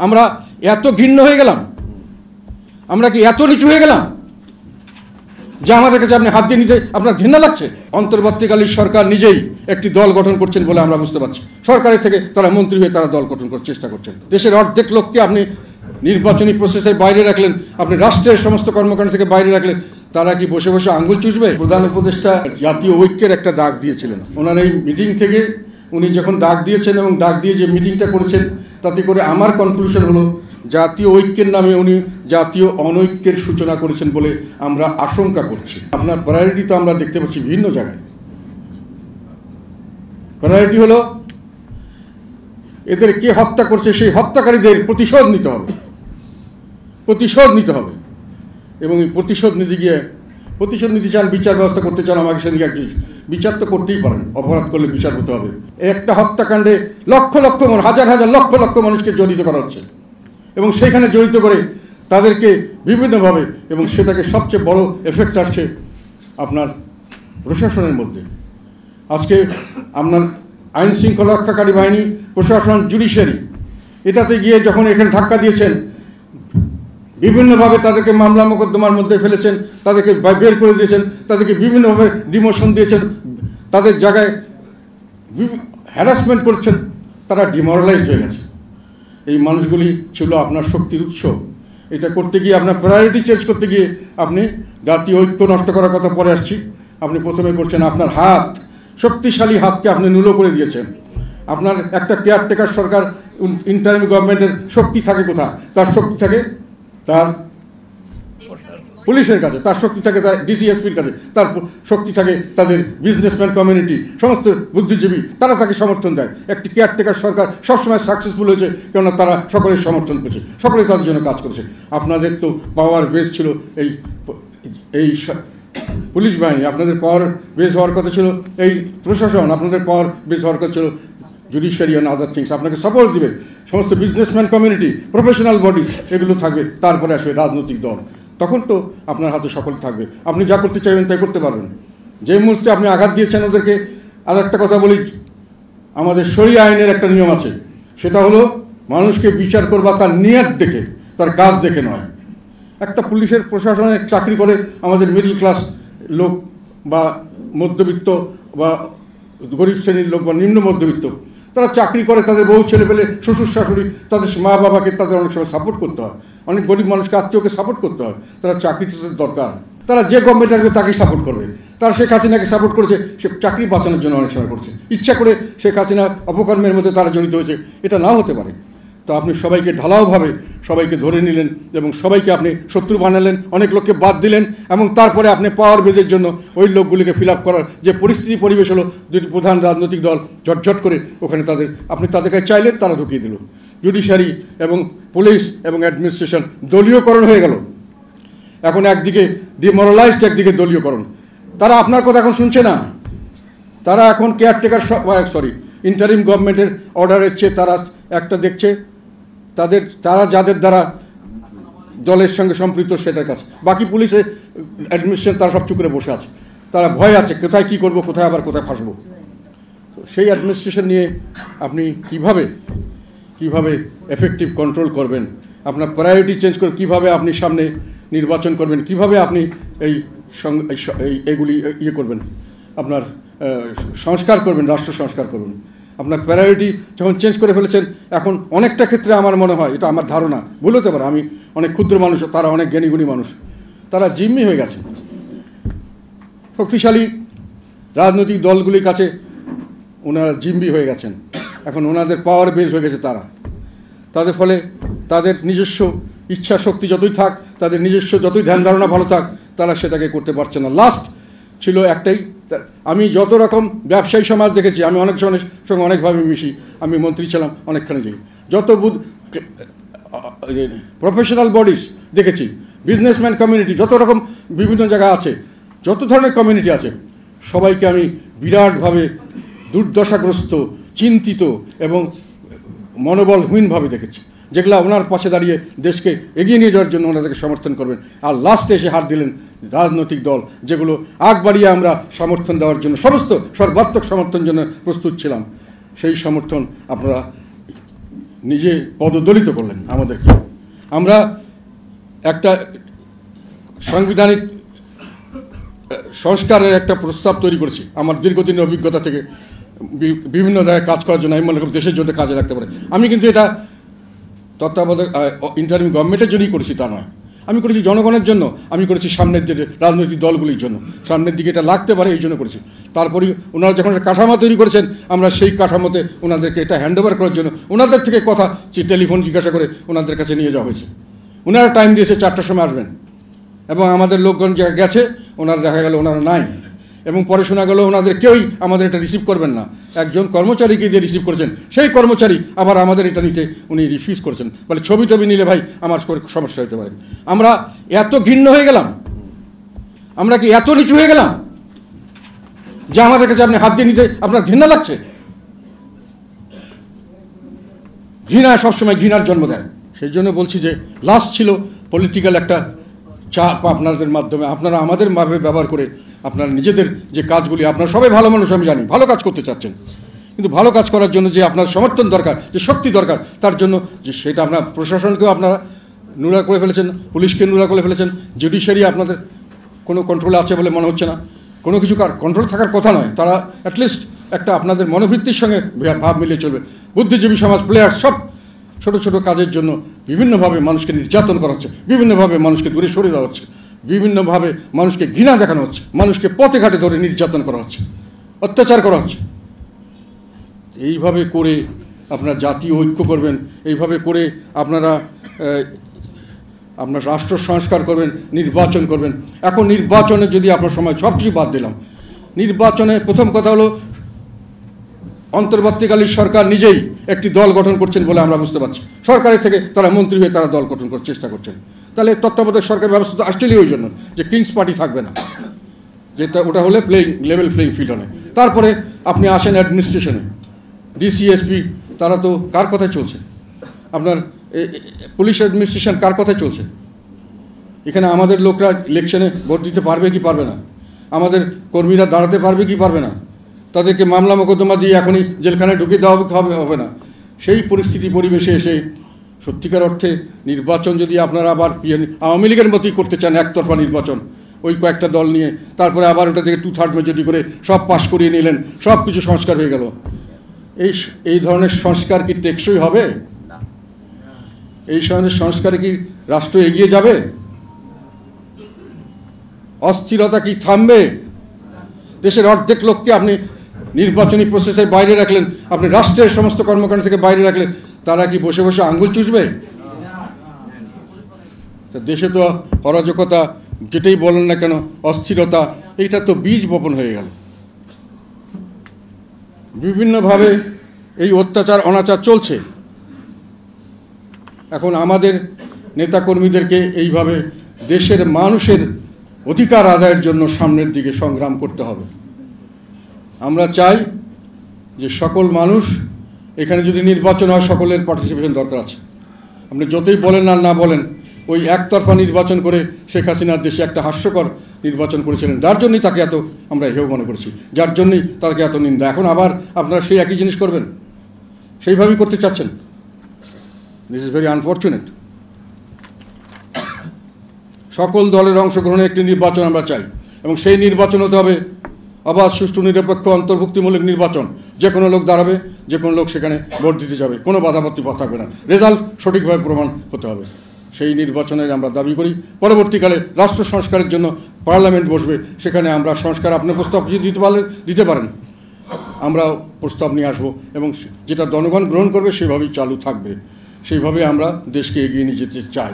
আমরা এত ঘৃণ্য হয়ে গেলাম, আমরা কি এত নিচু হয়ে গেলাম যে আমাদের কাছে আপনি হাত দিয়ে নিতে আপনার ঘৃণা লাগছে? অন্তর্বর্তীকালীন সরকার নিজেই একটি দল গঠন করছেন বলে আমরা বুঝতে পারছি। সরকারের থেকে তারা মন্ত্রী হয়ে তারা দল গঠন করার চেষ্টা করছেন। দেশের অর্ধেক লোককে আপনি নির্বাচনী প্রসেসের বাইরে রাখলেন, আপনি রাষ্ট্রের সমস্ত কর্মকাণ্ড থেকে বাইরে রাখলেন। তারা কি বসে বসে আঙ্গুল চুষবে? প্রধান উপদেষ্টা জাতীয় ঐক্যের একটা ডাক দিয়েছিলেন। ওনার এই মিটিং থেকে উনি যখন ডাক দিয়েছেন এবং ডাক দিয়ে যে মিটিংটা করেছেন, তাতে করে আমার কনক্লুশন হলো জাতীয় ঐক্যের নামে উনি জাতীয় অনৈক্যের সূচনা করেছেন বলে আমরা আশঙ্কা করছি। আপনার প্রায়োরিটি তো আমরা দেখতে পাচ্ছি বিভিন্ন জায়গায়। প্রায়োরিটি হলো এদের কে হত্যা করছে সেই হত্যাকারীদের প্রতিশোধ নিতে হবে, প্রতিশোধ নিতে হবে। এবং এই প্রতিশোধ নিতে চান, বিচার ব্যবস্থা করতে চান, আমাকে সেদিকে একটি বিচার তো করতেই পারেন। অপরাধ করলে বিচার হতে হবে। একটা হত্যাকাণ্ডে লক্ষ লক্ষ হাজার হাজার লক্ষ লক্ষ মানুষকে জড়িত করা হচ্ছে এবং সেখানে জড়িত করে তাদেরকে বিভিন্নভাবে, এবং সেটাকে সবচেয়ে বড় এফেক্ট আসছে আপনার প্রশাসনের মধ্যে। আজকে আপনার আইন শৃঙ্খলা রক্ষাকারী বাহিনী, প্রশাসন, জুডিশিয়ারি, এটাতে গিয়ে যখন এখানে ধাক্কা দিয়েছেন, বিভিন্নভাবে তাদেরকে মামলা মোকদ্দমার মধ্যে ফেলেছেন, তাদেরকে বের করে দিয়েছেন, তাদেরকে বিভিন্নভাবে ডিমোশন দিয়েছেন, তাদের জায়গায় হ্যারাসমেন্ট করছেন, তারা ডিমোরালাইজড হয়ে গেছে। এই মানুষগুলি ছিল আপনার শক্তির উৎস। এটা করতে গিয়ে আপনার প্রায়োরিটি চেঞ্জ করতে গিয়ে আপনি জাতীয় ঐক্য নষ্ট করার কথা পরে আসছি। আপনি প্রথমে করছেন আপনার হাত, শক্তিশালী হাতকে আপনি নুলো করে দিয়েছেন। আপনার একটা কেয়ারটেকার সরকার, ইন্টারিম গভর্নমেন্টের শক্তি থাকে কোথায়? তার শক্তি থাকে তার পুলিশের কাছে, তার শক্তি থাকে তার ডিসিএসপির কাছে, তার শক্তি থাকে তাদের বিজনেসম্যান কমিউনিটি, সমস্ত বুদ্ধিজীবী, তারা তাকে সমর্থন দেয়। একটি কেয়ারটেকার সরকার সবসময় সাকসেসফুল হয়েছে, কেননা তারা সকলের সমর্থন পেয়েছে, সকলে তাদের জন্য কাজ করেছে। আপনাদের তো পাওয়ার বেস ছিল এই পুলিশ বাহিনী, আপনাদের পাওয়ার বেস হওয়ার কথা ছিল এই প্রশাসন, আপনাদের পাওয়ার বেস হওয়ার কথা ছিল জুডিশিয়ারি অ্যান্ড আদার থিংস। আপনাকে সাপোর্ট দিবে সমস্ত বিজনেসম্যান কমিউনিটি, প্রফেশনাল বডিজ, এগুলো থাকবে। তারপরে আসবে রাজনৈতিক দল, তখন তো আপনার হাতে সকল থাকবে, আপনি যা করতে চাইবেন তাই করতে পারবেন। যে মুহূর্তে আপনি আঘাত দিয়েছেন ওদেরকে, আর একটা কথা বলি, আমাদের শরিয়া আইনের একটা নিয়ম আছে, সেটা হলো মানুষকে বিচার করবা তার নিয়ত দেখে, তার কাজ দেখে নয়। একটা পুলিশের প্রশাসনে চাকরি করে আমাদের মিডল ক্লাস লোক বা মধ্যবিত্ত বা গরিব শ্রেণীর লোক বা নিম্ন মধ্যবিত্ত, তারা চাকরি করে, তাদের বউ ছেলে পেলে, শ্বশুর শাশুড়ি, তাদের মা বাবাকে তাদের অনেক সময় সাপোর্ট করতে হয়, অনেক গরিব মানুষকে আত্মীয়কে সাপোর্ট করতে হয়। তারা চাকরিটা দরকার, তারা যে গভর্নমেন্ট আসবে তাকেই সাপোর্ট করবে। তারা শেখ হাসিনাকে সাপোর্ট করেছে, সে চাকরি বাঁচানোর জন্য অনেক সময় করছে, ইচ্ছা করে শেখ হাসিনা অপকর্মের মধ্যে তারা জড়িত হয়েছে, এটা নাও হতে পারে। তো আপনি সবাইকে ঢালাওভাবে সবাইকে ধরে নিলেন এবং সবাইকে আপনি শত্রু বানালেন, অনেক লোককে বাদ দিলেন, এবং তারপরে আপনি পাওয়ার বেজের জন্য ওই লোকগুলিকে ফিল আপ করার যে পরিস্থিতি পরিবেশ হলো, দুটি প্রধান রাজনৈতিক দল ঝটঝট করে ওখানে আপনি তাদের কাছে চাইলেন, তারা ঢুকিয়ে দিল। জুডিশিয়ারি এবং পুলিশ এবং অ্যাডমিনিস্ট্রেশন দলীয়করণ হয়ে গেল। এখন একদিকে ডিমোরালাইজড, একদিকে দলীয়করণ। তারা আপনার কথা এখন শুনছে না, তারা এখন কেয়ারটেকার ইন্টারিম গভর্নমেন্টের অর্ডারের চেয়ে তারা একটা দেখছে তারা যাদের দ্বারা দলের সঙ্গে সম্পৃক্ত সেটার কাছে। বাকি পুলিশে অ্যাডমিনিস্ট্রেশন তারা সব চুপ করে বসে আছে, তারা ভয় আছে কোথায় কি করব, কোথায় আবার কোথায় ফাঁসবো। সেই অ্যাডমিনিস্ট্রেশন নিয়ে আপনি কিভাবে এফেক্টিভ কন্ট্রোল করবেন, আপনার প্রায়োরিটি চেঞ্জ করে কিভাবে আপনি সামনে নির্বাচন করবেন, কিভাবে আপনি এইগুলি করবেন, আপনার সংস্কার করবেন, রাষ্ট্র সংস্কার করবেন। আপনার প্রায়োরিটি যখন চেঞ্জ করে ফেলেছেন, এখন অনেকটা ক্ষেত্রে আমার মনে হয়, এটা আমার ধারণা, ভুল হতে পারে, আমি অনেক ক্ষুদ্র মানুষ, তারা অনেক জ্ঞানীগুণী মানুষ, তারা জিম্মি হয়ে গেছে শক্তিশালী রাজনৈতিক দলগুলির কাছে, ওনারা জিম্মি হয়ে গেছেন। এখন ওনাদের পাওয়ার বেস হয়ে গেছে তাদের ফলে তাদের নিজস্ব ইচ্ছা শক্তি যতই থাক, তাদের নিজস্ব যতই ধ্যান ধারণা ভালো থাক, তারা সেটাকে করতে পারছে না। লাস্ট ছিল একটাই, আমি যত রকম ব্যবসায়ী সমাজ দেখেছি, আমি অনেক জনের সঙ্গে অনেকভাবে মিশি, আমি মন্ত্রী ছিলাম অনেকখানে যাই, যত প্রফেশনাল বডিজ দেখেছি, বিজনেসম্যান কমিউনিটি, যত রকম বিভিন্ন জায়গা আছে, যত ধরনের কমিউনিটি আছে, সবাইকে আমি বিরাটভাবে দুর্দশাগ্রস্ত, চিন্তিত এবং মনোবলহীনভাবে দেখেছি, যেগুলো ওনার পাশে দাঁড়িয়ে দেশকে এগিয়ে নিয়ে যাওয়ার জন্য ওনাদেরকে সমর্থন করবেন। আর লাস্টে এসে হাত দিলেন রাজনৈতিক দল, যেগুলো আগ বাড়িয়ে আমরা সমর্থন দেওয়ার জন্য সর্বাত্মক সমর্থন জন্য প্রস্তুত ছিলাম, সেই সমর্থন আপনারা নিজে পদদলিত করলেন আমাদেরকে। আমরা একটা সাংবিধানিক সংস্কারের একটা প্রস্তাব তৈরি করেছি আমার দীর্ঘদিনের অভিজ্ঞতা থেকে। বিভিন্ন জায়গায় কাজ করার জন্য আমি মনে করি দেশের জন্য কাজে লাগতে পারে। আমি কিন্তু এটা তত্ত্বাবধায়ক ইন্টারিম গভর্নমেন্টের জন্যই করেছি তা নয়, আমি করেছি জনগণের জন্য, আমি করেছি সামনের যে রাজনৈতিক দলগুলির জন্য, সামনের দিকে এটা লাগতে পারে এই জন্য করেছি। তারপরে ওনারা যখন একটা কাঠামো তৈরি করেছেন আমরা সেই কাঠামোতে ওনাদেরকে এটা হ্যান্ড ওভার করার জন্য ওনাদের থেকে কথা টেলিফোন জিজ্ঞাসা করে ওনাদের কাছে নিয়ে যাওয়া হয়েছে। ওনারা টাইম দিয়েছে 4টার সময় আসবেন, এবং আমাদের লোকজন যা গেছে ওনারা দেখা গেল ওনারা নাই, এবং পরে শোনা গেল ওনাদের কেউই আমাদের এটা রিসিভ করবেন না। একজন কর্মচারীকে দিয়ে রিসিভ করেছেন, সেই কর্মচারী আবার আমাদের এটা নিতে উনি রিফিউজ করেছেন, বলে ছবি টবি নিলে ভাই আমার সমস্যা হতে পারে। আমরা এত ঘৃণ্য হয়ে গেলাম, আমরা কি এত নিচু হয়ে গেলাম যে আমাদের কাছে আপনি হাত দিয়ে নিতে আপনার ঘৃণা লাগছে? ঘৃণা সবসময় ঘৃণার জন্ম দেয়। সেই জন্য বলছি যে লাস্ট ছিল পলিটিক্যাল একটা চাপ আপনাদের মাধ্যমে, আপনারা আমাদের ভাবে ব্যবহার করে আপনারা নিজেদের যে কাজগুলি, আপনারা সবাই ভালো মানুষ আমি জানি, ভালো কাজ করতে চাচ্ছেন, কিন্তু ভালো কাজ করার জন্য যে আপনার সমর্থন দরকার, যে শক্তি দরকার, তার জন্য যে সেটা আপনার প্রশাসনকেও আপনারা নোংরা করে ফেলেছেন, পুলিশকে নোংরা করে ফেলেছেন, জুডিশিয়ারি আপনাদের কোনো কন্ট্রোলে আছে বলে মনে হচ্ছে না, কোনো কিছু কন্ট্রোল থাকার কথা নয়। তারা অ্যাটলিস্ট একটা আপনাদের মনোবৃত্তির সঙ্গে ভাব মিলিয়ে চলবে। বুদ্ধিজীবী সমাজ, প্লেয়ার সব ছোট ছোট কাজের জন্য বিভিন্নভাবে মানুষকে নির্যাতন করা হচ্ছে, বিভিন্নভাবে মানুষকে দূরে সরে দেওয়া হচ্ছে, বিভিন্নভাবে মানুষকে ঘৃণা দেখানো হচ্ছে, মানুষকে পথে ঘাটে ধরে নির্যাতন করা হচ্ছে, অত্যাচার করা হচ্ছে। এইভাবে করে আপনারা জাতীয় ঐক্য করবেন, এইভাবে করে আপনারা আপনার রাষ্ট্র সংস্কার করবেন, নির্বাচন করবেন। এখন নির্বাচনে যদি আপনার সময় সব কিছু বাদ দিলাম, নির্বাচনে প্রথম কথা হলো অন্তর্বর্তীকালীন সরকার নিজেই একটি দল গঠন করছেন বলে আমরা বুঝতে পারছি। সরকারের থেকে তারা মন্ত্রী হয়ে তারা দল গঠন করার চেষ্টা করছেন। তাহলে তত্ত্বাবধায়ক সরকার ব্যবস্থা তো আসলেই ওই জন্য যে কিংস পার্টি থাকবে না, যেটা ওটা হলে লেভেল প্লেইং ফিল্ড হয়। তারপরে আপনি আসেন অ্যাডমিনিস্ট্রেশনে, ডিসিএসপি তারা তো কার কথায় চলছে? আপনার পুলিশ অ্যাডমিনিস্ট্রেশন কার কথায় চলছে? এখানে আমাদের লোকরা ইলেকশনে ভোট দিতে পারবে কি পারবে না? আমাদের কর্মীরা দাঁড়াতে পারবে কি পারবে না? তাদেরকে মামলা মোকদ্দমা দিয়ে এখনই জেলখানায় ঢুকিয়ে দেওয়া হবে না? সেই পরিস্থিতি পরিবেশে এসে সত্যিকার অর্থে নির্বাচন যদি আপনারা আবার আওয়ামী লীগের মতোই করতে চান, একতরফা নির্বাচন, ওই কয়েকটা দল নিয়ে, তারপরে আবার ওটা থেকে 2/3 মেজরিটি করে সব পাশ করিয়ে নিলেন, সব কিছু সংস্কার হয়ে গেল, এই ধরনের সংস্কার কি টেকসই হবে? এই ধরনের সংস্কারে কি রাষ্ট্র এগিয়ে যাবে? অস্থিরতা কি থামবে? দেশের অর্ধেক লোককে আপনি নির্বাচনী প্রসেসের বাইরে রাখলেন, আপনি রাষ্ট্রের সমস্ত কর্মকাণ্ড থেকে বাইরে রাখলেন, তারা কি বসে বসে আঙ্গুল চুষবে? দেশে তো অরাজকতা, যেটাই বলেন না কেন, অস্থিরতা, এইটা তো বীজ বপন হয়ে গেল। বিভিন্নভাবে এই অত্যাচার অনাচার চলছে। এখন আমাদের নেতাকর্মীদেরকে এইভাবে দেশের মানুষের অধিকার আদায়ের জন্য সামনের দিকে সংগ্রাম করতে হবে। আমরা চাই যে সকল মানুষ, এখানে যদি নির্বাচন হয় সকলের পার্টিসিপেশন দরকার আছে। আপনি যতই বলেন আর না বলেন, ওই একতরফা নির্বাচন করে শেখ হাসিনার দেশে একটা হাস্যকর নির্বাচন করেছিলেন, যার জন্যই তাকে এত আমরা হেয় মনে করছি, যার জন্যই তাকে এত নিন্দা। এখন আবার আপনারা সেই একই জিনিস করবেন, সেইভাবেই করতে চাচ্ছেন। This is very unfortunate. সকল দলের অংশগ্রহণে একটি নির্বাচন আমরা চাই, এবং সেই নির্বাচন হতে হবে অবাধ, সুষ্ঠু, নিরপেক্ষ, অন্তর্ভুক্তিমূলক নির্বাচন। যে কোনো লোক দাঁড়াবে, যে কোনো লোক সেখানে ভোট দিতে যাবে, কোনো বাধাপত্তি থাকবে না, রেজাল্ট সঠিকভাবে প্রমাণ হতে হবে। সেই নির্বাচনের আমরা দাবি করি। পরবর্তীকালে রাষ্ট্র সংস্কারের জন্য পার্লামেন্ট বসবে, সেখানে আমরা সংস্কার, আপনি প্রস্তাব দিতে পারেন, আমরা প্রস্তাব নিয়ে আসবো, এবং যেটা জনগণ গ্রহণ করবে সেভাবেই চালু থাকবে। সেইভাবে আমরা দেশকে এগিয়ে নিয়ে যেতে চাই।